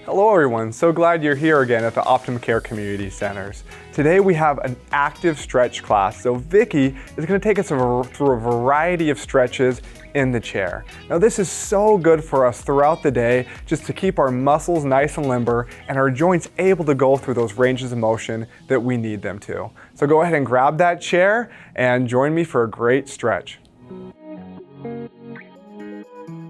Hello everyone, so glad you're here again at the Optum Care Community Centers. Today we have an active stretch class, so Vicki is going to take us through a variety of stretches in the chair. Now this is so good for us throughout the day, just to keep our muscles nice and limber and our joints able to go through those ranges of motion that we need them to. So go ahead and grab that chair and join me for a great stretch.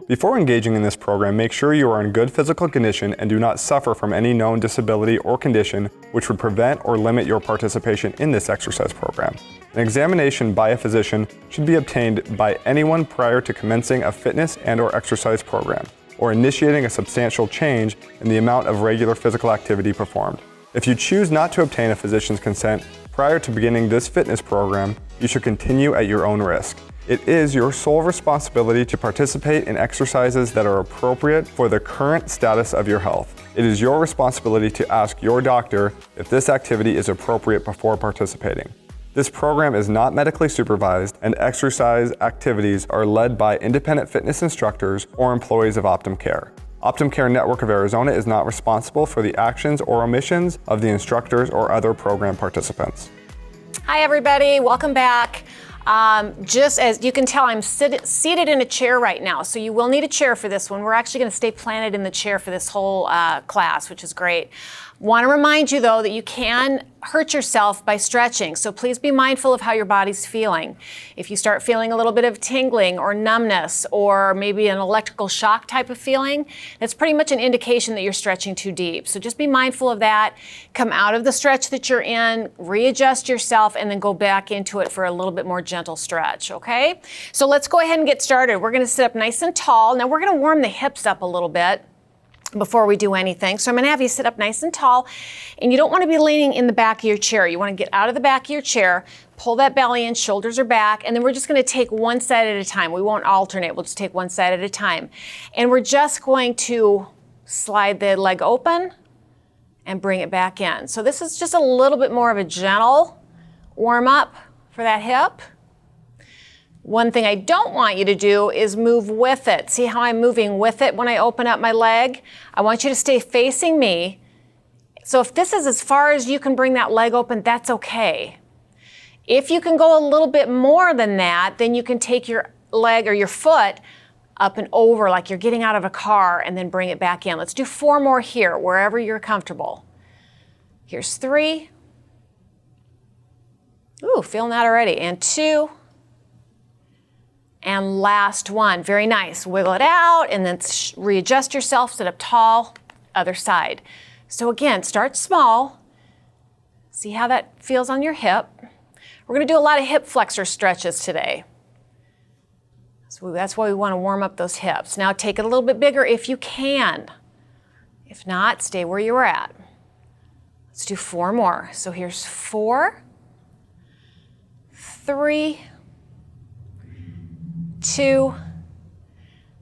Before engaging in this program, make sure you are in good physical condition and do not suffer from any known disability or condition which would prevent or limit your participation in this exercise program. An examination by a physician should be obtained by anyone prior to commencing a fitness and/or exercise program, or initiating a substantial change in the amount of regular physical activity performed. If you choose not to obtain a physician's consent prior to beginning this fitness program, you should continue at your own risk. It is your sole responsibility to participate in exercises that are appropriate for the current status of your health. It is your responsibility to ask your doctor if this activity is appropriate before participating. This program is not medically supervised, and exercise activities are led by independent fitness instructors or employees of Optum Care. Optum Care Network of Arizona is not responsible for the actions or omissions of the instructors or other program participants. Hi everybody, welcome back. Just as you can tell, I'm seated in a chair right now, so you will need a chair for this one. We're actually going to stay planted in the chair for this whole class, which is great. Want to remind you though that you can hurt yourself by stretching, so please be mindful of how your body's feeling. If you start feeling a little bit of tingling or numbness or maybe an electrical shock type of feeling, that's pretty much an indication that you're stretching too deep. So just be mindful of that. Come out of the stretch that you're in, readjust yourself, and then go back into it for a little bit more gentle stretch, okay? So let's go ahead and get started. We're going to sit up nice and tall. Now we're going to warm the hips up a little bit before we do anything. So I'm going to have you sit up nice and tall, and you don't want to be leaning in the back of your chair. You want to get out of the back of your chair, pull that belly in, shoulders are back, and then we're just going to take one side at a time. We won't alternate, we'll just take one side at a time. And we're just going to slide the leg open and bring it back in. So this is just a little bit more of a gentle warm up for that hip. One thing I don't want you to do is move with it. See how I'm moving with it when I open up my leg? I want you to stay facing me. So if this is as far as you can bring that leg open, that's okay. If you can go a little bit more than that, then you can take your leg or your foot up and over like you're getting out of a car and then bring it back in. Let's do 4 more here, wherever you're comfortable. Here's 3. Ooh, feeling that already. And 2. And last one. Very nice. Wiggle it out and then readjust yourself, sit up tall, other side. So again, start small. See how that feels on your hip. We're going to do a lot of hip flexor stretches today. So that's why we want to warm up those hips. Now take it a little bit bigger if you can. If not, stay where you were at. Let's do 4 more. So here's 4, 3, 2,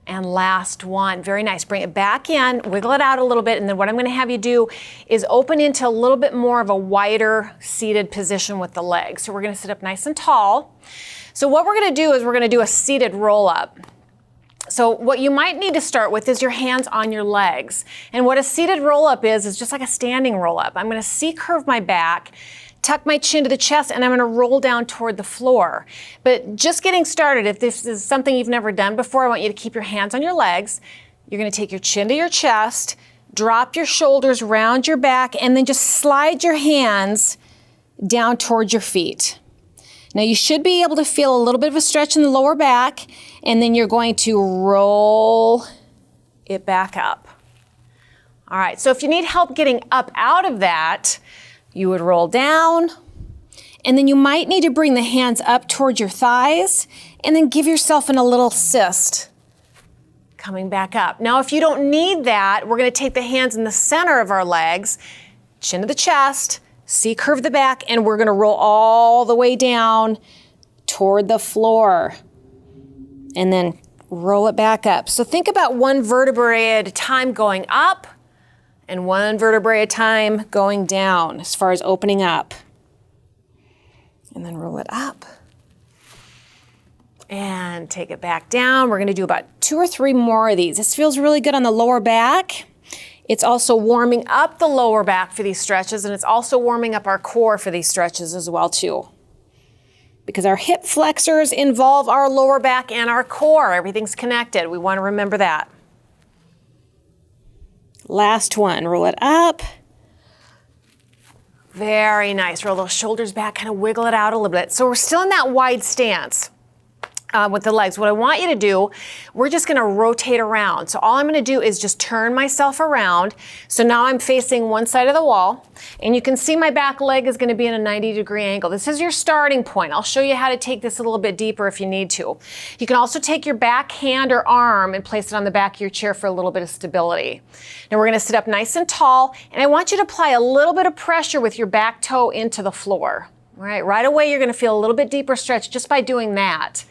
and last one. Very nice. Bring it back in, wiggle it out a little bit, and then what I'm going to have you do is open into a little bit more of a wider seated position with the legs. So we're going to sit up nice and tall. So what we're going to do is we're going to do a seated roll up. So what you might need to start with is your hands on your legs. And what a seated roll up is just like a standing roll up. I'm going to C-curve my back, tuck my chin to the chest, and I'm going to roll down toward the floor. But just getting started, if this is something you've never done before, I want you to keep your hands on your legs. You're going to take your chin to your chest, drop your shoulders round your back, and then just slide your hands down towards your feet. Now you should be able to feel a little bit of a stretch in the lower back, and then you're going to roll it back up. All right, so if you need help getting up out of that, you would roll down, and then you might need to bring the hands up towards your thighs, and then give yourself a little assist, coming back up. Now, if you don't need that, we're going to take the hands in the center of our legs, chin to the chest, C-curve the back, and we're going to roll all the way down toward the floor, and then roll it back up. So think about 1 vertebrae at a time going up, and 1 vertebrae at a time going down as far as opening up. And then roll it up And take it back down. We're gonna do about 2 or 3 more of these. This feels really good on the lower back. It's also warming up the lower back for these stretches, and it's also warming up our core for these stretches as well too. Because our hip flexors involve our lower back and our core. Everything's connected. We want to remember that. Last one, roll it up. Very nice. Roll those shoulders back, kind of wiggle it out a little bit. So we're still in that wide stance. With the legs. What I want you to do, we're just gonna rotate around. So all I'm gonna do is just turn myself around. So now I'm facing one side of the wall, and you can see my back leg is gonna be in a 90-degree angle. This is your starting point. I'll show you how to take this a little bit deeper if you need to. You can also take your back hand or arm and place it on the back of your chair for a little bit of stability. Now we're gonna sit up nice and tall, and I want you to apply a little bit of pressure with your back toe into the floor. All right away you're gonna feel a little bit deeper stretch just by doing that.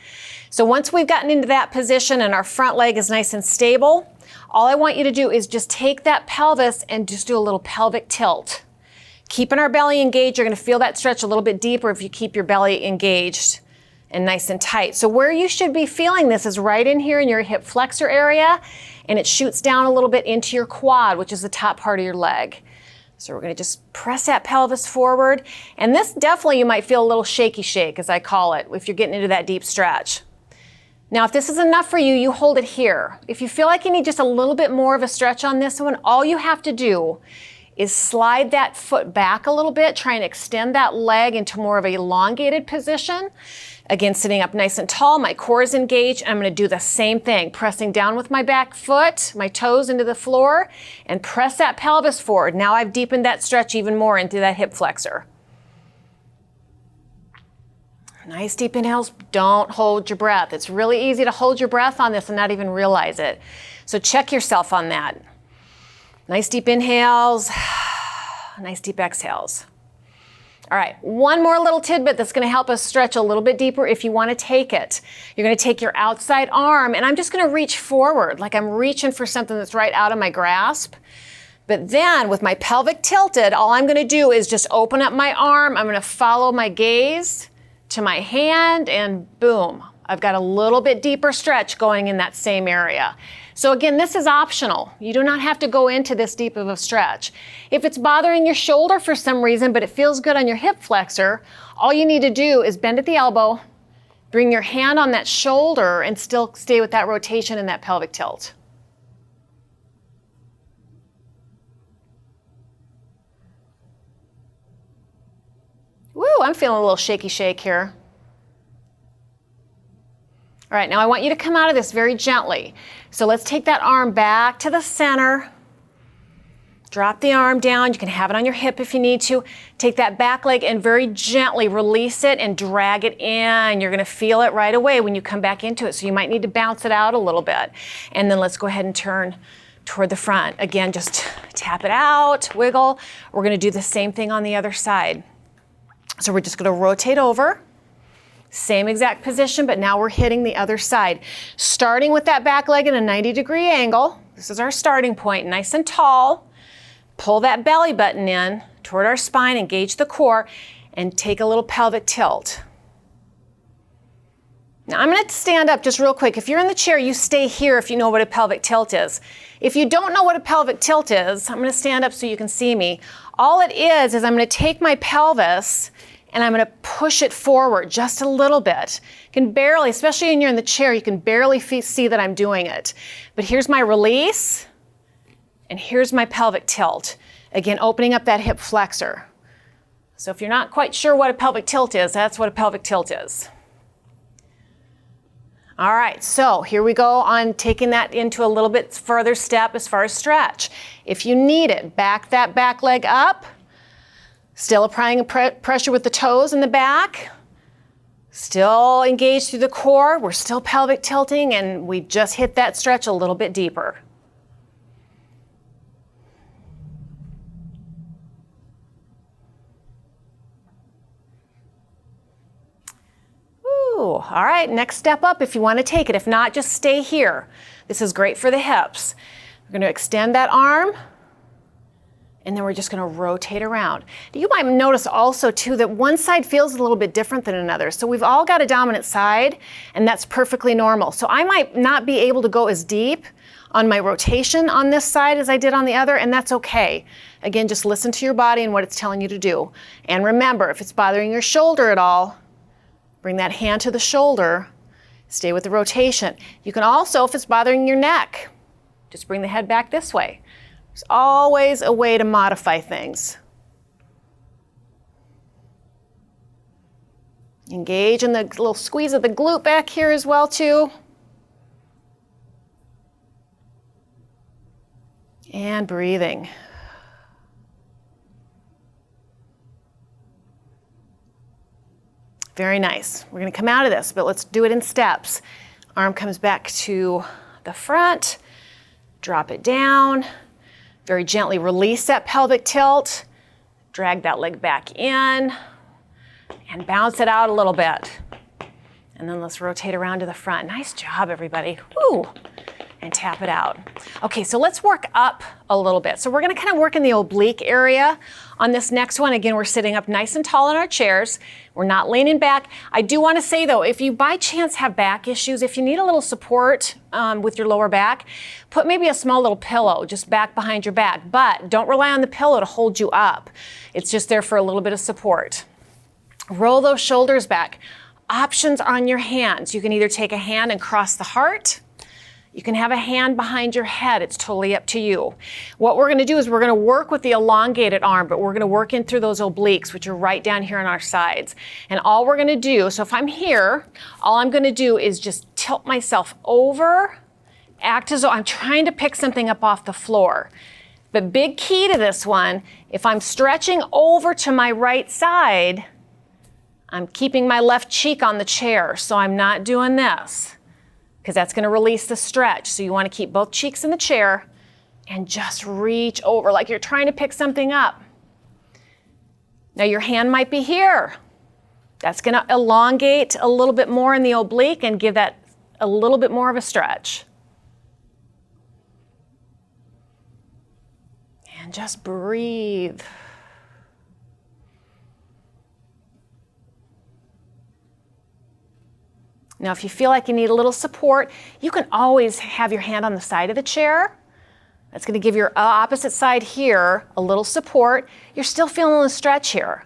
So once we've gotten into that position and our front leg is nice and stable, all I want you to do is just take that pelvis and just do a little pelvic tilt. Keeping our belly engaged, you're gonna feel that stretch a little bit deeper if you keep your belly engaged and nice and tight. So where you should be feeling this is right in here in your hip flexor area, and it shoots down a little bit into your quad, which is the top part of your leg. So we're gonna just press that pelvis forward. And this definitely you might feel a little shaky shake, as I call it, if you're getting into that deep stretch. Now, if this is enough for you, you hold it here. If you feel like you need just a little bit more of a stretch on this one, all you have to do is slide that foot back a little bit, try and extend that leg into more of an elongated position. Again, sitting up nice and tall, my core is engaged, and I'm gonna do the same thing, pressing down with my back foot, my toes into the floor, and press that pelvis forward. Now I've deepened that stretch even more into that hip flexor. Nice deep inhales, don't hold your breath. It's really easy to hold your breath on this and not even realize it. So check yourself on that. Nice deep inhales, nice deep exhales. All right, one more little tidbit that's gonna help us stretch a little bit deeper if you wanna take it. You're gonna take your outside arm, and I'm just gonna reach forward, like I'm reaching for something that's right out of my grasp. But then with my pelvic tilted, all I'm gonna do is just open up my arm, I'm gonna follow my gaze to my hand, and boom, I've got a little bit deeper stretch going in that same area. So again, this is optional. You do not have to go into this deep of a stretch. If it's bothering your shoulder for some reason, but it feels good on your hip flexor, all you need to do is bend at the elbow, bring your hand on that shoulder, and still stay with that rotation and that pelvic tilt. Woo, I'm feeling a little shaky shake here. All right, now I want you to come out of this very gently. So let's take that arm back to the center. Drop the arm down. You can have it on your hip if you need to. Take that back leg and very gently release it and drag it in. You're gonna feel it right away when you come back into it. So you might need to bounce it out a little bit. And then let's go ahead and turn toward the front. Again, just tap it out, wiggle. We're gonna do the same thing on the other side. So we're just gonna rotate over, same exact position, but now we're hitting the other side. Starting with that back leg at a 90-degree angle. This is our starting point, nice and tall. Pull that belly button in toward our spine, engage the core, and take a little pelvic tilt. Now I'm gonna stand up just real quick. If you're in the chair, you stay here if you know what a pelvic tilt is. If you don't know what a pelvic tilt is, I'm gonna stand up so you can see me. All it is I'm gonna take my pelvis and I'm gonna push it forward just a little bit. You can barely, especially when you're in the chair, you can barely see that I'm doing it. But here's my release, and here's my pelvic tilt. Again, opening up that hip flexor. So if you're not quite sure what a pelvic tilt is, that's what a pelvic tilt is. All right, so here we go on taking that into a little bit further step as far as stretch. If you need it, back that back leg up. Still applying pressure with the toes in the back. Still engaged through the core. We're still pelvic tilting, and we just hit that stretch a little bit deeper. Ooh, all right, next step up if you want to take it. If not, just stay here. This is great for the hips. We're going to extend that arm. And then we're just gonna rotate around. You might notice also too that one side feels a little bit different than another. So we've all got a dominant side, and that's perfectly normal. So I might not be able to go as deep on my rotation on this side as I did on the other, and that's okay. Again, just listen to your body and what it's telling you to do. And remember, if it's bothering your shoulder at all, bring that hand to the shoulder, stay with the rotation. You can also, if it's bothering your neck, just bring the head back this way. There's always a way to modify things. Engage in the little squeeze of the glute back here as well too. And breathing. Very nice. We're going to come out of this, but let's do it in steps. Arm comes back to the front, drop it down, very gently release that pelvic tilt, drag that leg back in, and bounce it out a little bit. And then let's rotate around to the front. Nice job, everybody. Woo! And tap it out. Okay, so let's work up a little bit. So we're gonna kind of work in the oblique area on this next one. Again, we're sitting up nice and tall in our chairs. We're not leaning back. I do wanna say though, if you by chance have back issues, if you need a little support with your lower back, put maybe a small little pillow just back behind your back, but don't rely on the pillow to hold you up. It's just there for a little bit of support. Roll those shoulders back. Options on your hands. You can either take a hand and cross the heart. You can have a hand behind your head. It's totally up to you. What we're gonna do is we're gonna work with the elongated arm, but we're gonna work in through those obliques, which are right down here on our sides. And all we're gonna do, so if I'm here, all I'm gonna do is just tilt myself over, act as though I'm trying to pick something up off the floor. But big key to this one, if I'm stretching over to my right side, I'm keeping my left cheek on the chair, so I'm not doing this, because that's going to release the stretch. So you want to keep both cheeks in the chair and just reach over like you're trying to pick something up. Now your hand might be here. That's going to elongate a little bit more in the oblique and give that a little bit more of a stretch. And just breathe. Now, if you feel like you need a little support, you can always have your hand on the side of the chair. That's going to give your opposite side here a little support. You're still feeling the stretch here,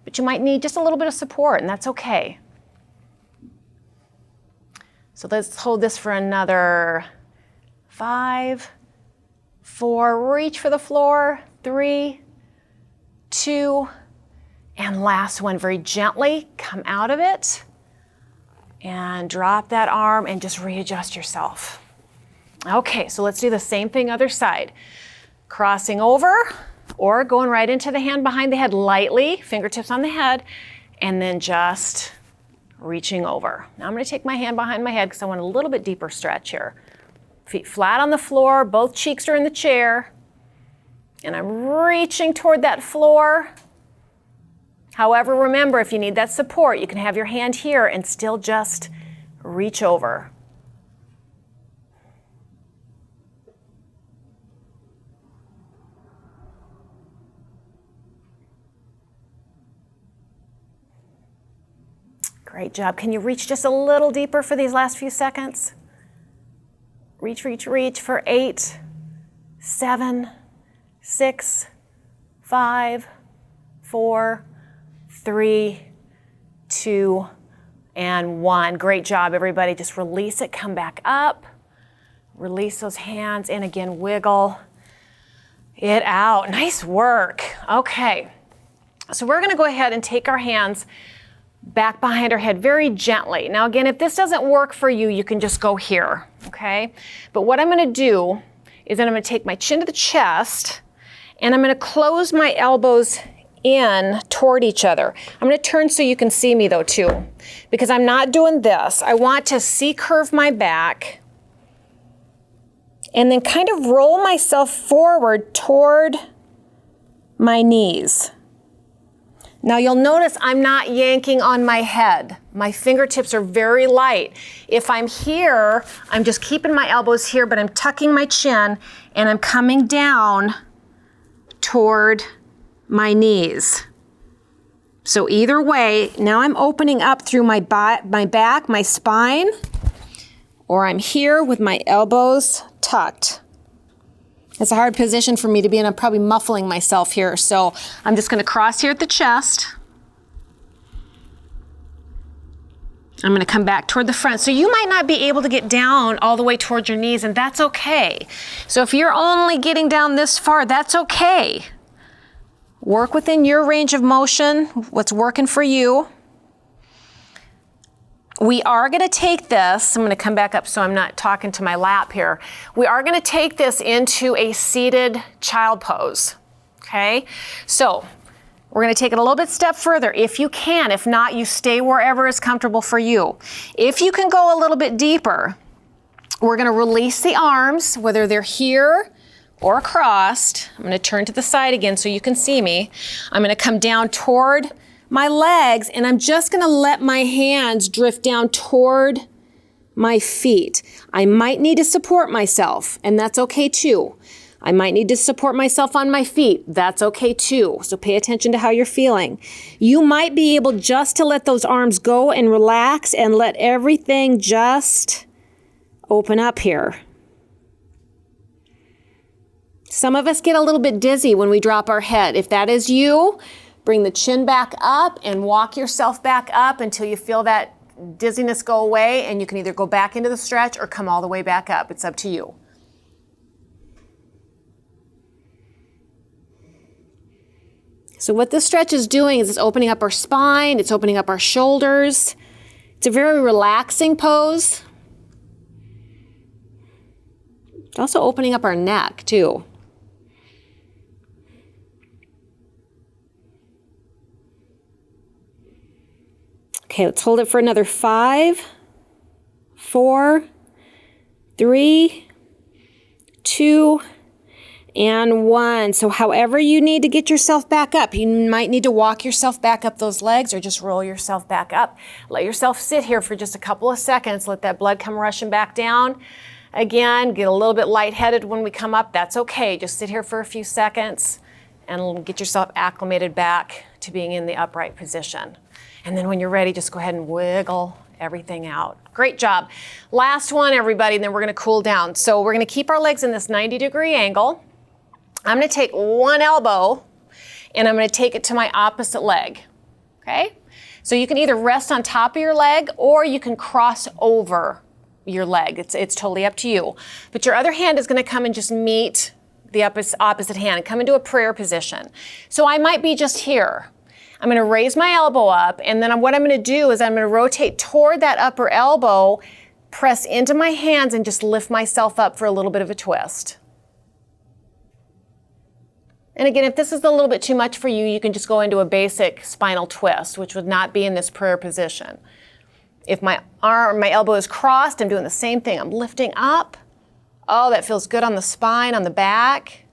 but you might need just a little bit of support, and that's okay. So let's hold this for another 5, 4, reach for the floor, 3, 2, and last one, very gently come out of it. And drop that arm and just readjust yourself. Okay, so let's do the same thing other side. Crossing over or going right into the hand behind the head lightly, fingertips on the head, and then just reaching over. Now I'm going to take my hand behind my head because I want a little bit deeper stretch here. Feet flat on the floor, both cheeks are in the chair, and I'm reaching toward that floor. However, remember, if you need that support, you can have your hand here and still just reach over. Great job. Can you reach just a little deeper for these last few seconds? Reach, reach, reach for 8, 7, 6, 5, 4, 3, 2, and 1. Great job, everybody. Just release it, come back up. Release those hands, and again, wiggle it out. Nice work. Okay, so we're gonna go ahead and take our hands back behind our head very gently. Now again, if this doesn't work for you, you can just go here, okay? But what I'm gonna do is that I'm gonna take my chin to the chest, and I'm gonna close my elbows in toward each other. I'm going to turn so you can see me though too, because I'm not doing this. I want to C-curve my back and then kind of roll myself forward toward my knees. Now you'll notice I'm not yanking on my head. My fingertips are very light. If I'm here, I'm just keeping my elbows here, but I'm tucking my chin and I'm coming down toward my knees. So either way, now I'm opening up through my back, my spine, or I'm here with my elbows tucked. It's a hard position for me to be in. I'm probably muffling myself here. So I'm just going to cross here at the chest. I'm going to come back toward the front. So you might not be able to get down all the way towards your knees, and that's okay. So if you're only getting down this far, that's okay. Work within your range of motion, what's working for you. We are going to take this, I'm going to come back up so I'm not talking to my lap here. We are going to take this into a seated child pose, okay? So we're going to take it a little bit step further if you can. If not, you stay wherever is comfortable for you. If you can go a little bit deeper, we're going to release the arms, whether they're here or crossed. I'm going to turn to the side again so you can see me. I'm going to come down toward my legs, and I'm just going to let my hands drift down toward my feet. I might need to support myself, and that's okay too. I might need to support myself on my feet. That's okay too. So pay attention to how you're feeling. You might be able just to let those arms go and relax and let everything just open up here. Some of us get a little bit dizzy when we drop our head. If that is you, bring the chin back up and walk yourself back up until you feel that dizziness go away, and you can either go back into the stretch or come all the way back up. It's up to you. So what this stretch is doing is it's opening up our spine, it's opening up our shoulders. It's a very relaxing pose. It's also opening up our neck too. Okay, let's hold it for another 5, 4, 3, 2, and 1. So however you need to get yourself back up, you might need to walk yourself back up those legs or just roll yourself back up. Let yourself sit here for just a couple of seconds. Let that blood come rushing back down. Again, get a little bit lightheaded when we come up. That's okay. Just sit here for a few seconds and get yourself acclimated back to being in the upright position. And then when you're ready, just go ahead and wiggle everything out. Great job. Last one, everybody, and then we're going to cool down. So we're going to keep our legs in this 90-degree angle. I'm going to take one elbow, and I'm going to take it to my opposite leg, okay? So you can either rest on top of your leg, or you can cross over your leg. It's totally up to you. But your other hand is going to come and just meet the opposite hand and come into a prayer position. So I might be just here. I'm going to raise my elbow up, and then what I'm going to do is I'm going to rotate toward that upper elbow, press into my hands, and just lift myself up for a little bit of a twist. And again, if this is a little bit too much for you, you can just go into a basic spinal twist, which would not be in this prayer position. If my elbow is crossed, I'm doing the same thing. I'm lifting up. Oh, that feels good on the spine, on the back.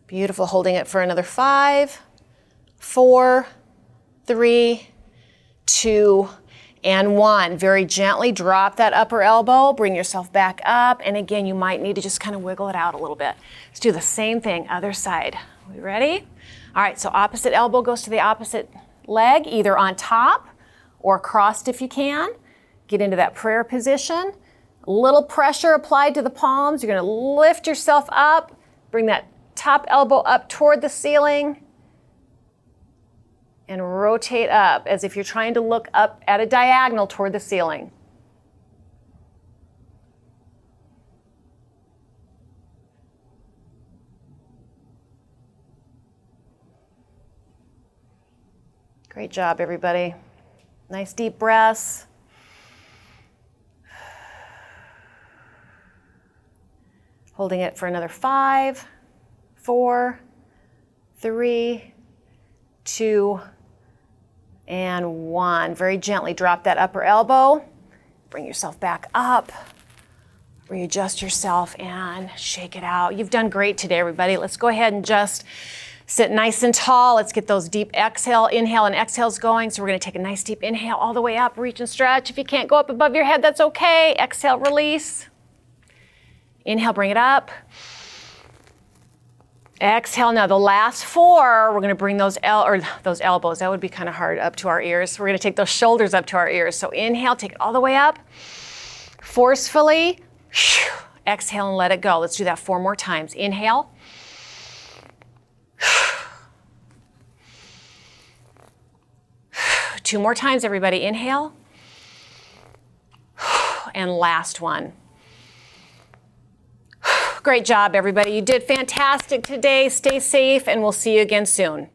Beautiful. Holding it for another 5, 4, 3, 2, and 1. Very gently drop that upper elbow, bring yourself back up, and again, you might need to just kind of wiggle it out a little bit. Let's do the same thing, other side. We ready? All right, so opposite elbow goes to the opposite leg, either on top or crossed if you can. Get into that prayer position. A little pressure applied to the palms. You're going to lift yourself up, bring that top elbow up toward the ceiling, and rotate up as if you're trying to look up at a diagonal toward the ceiling. Great job, everybody. Nice deep breaths. Holding it for another 5, 4, 3, 2, and 1. Very gently drop that upper elbow. Bring yourself back up. Readjust yourself and shake it out. You've done great today, everybody. Let's go ahead and just Sit nice and tall. Let's get those deep inhale and exhales going. So we're going to take a nice deep inhale all the way up, reach and stretch. If you can't go up above your head, that's okay. Exhale, release. Inhale, bring it up. Exhale. Now the last 4, we're going to bring those elbows. That would be kind of hard, up to our ears. We're going to take those shoulders up to our ears. So inhale, take it all the way up. Forcefully. Exhale and let it go. Let's do that 4 more times. Inhale. 2 more times, everybody. Inhale. And last one. Great job, everybody. You did fantastic today. Stay safe, and we'll see you again soon.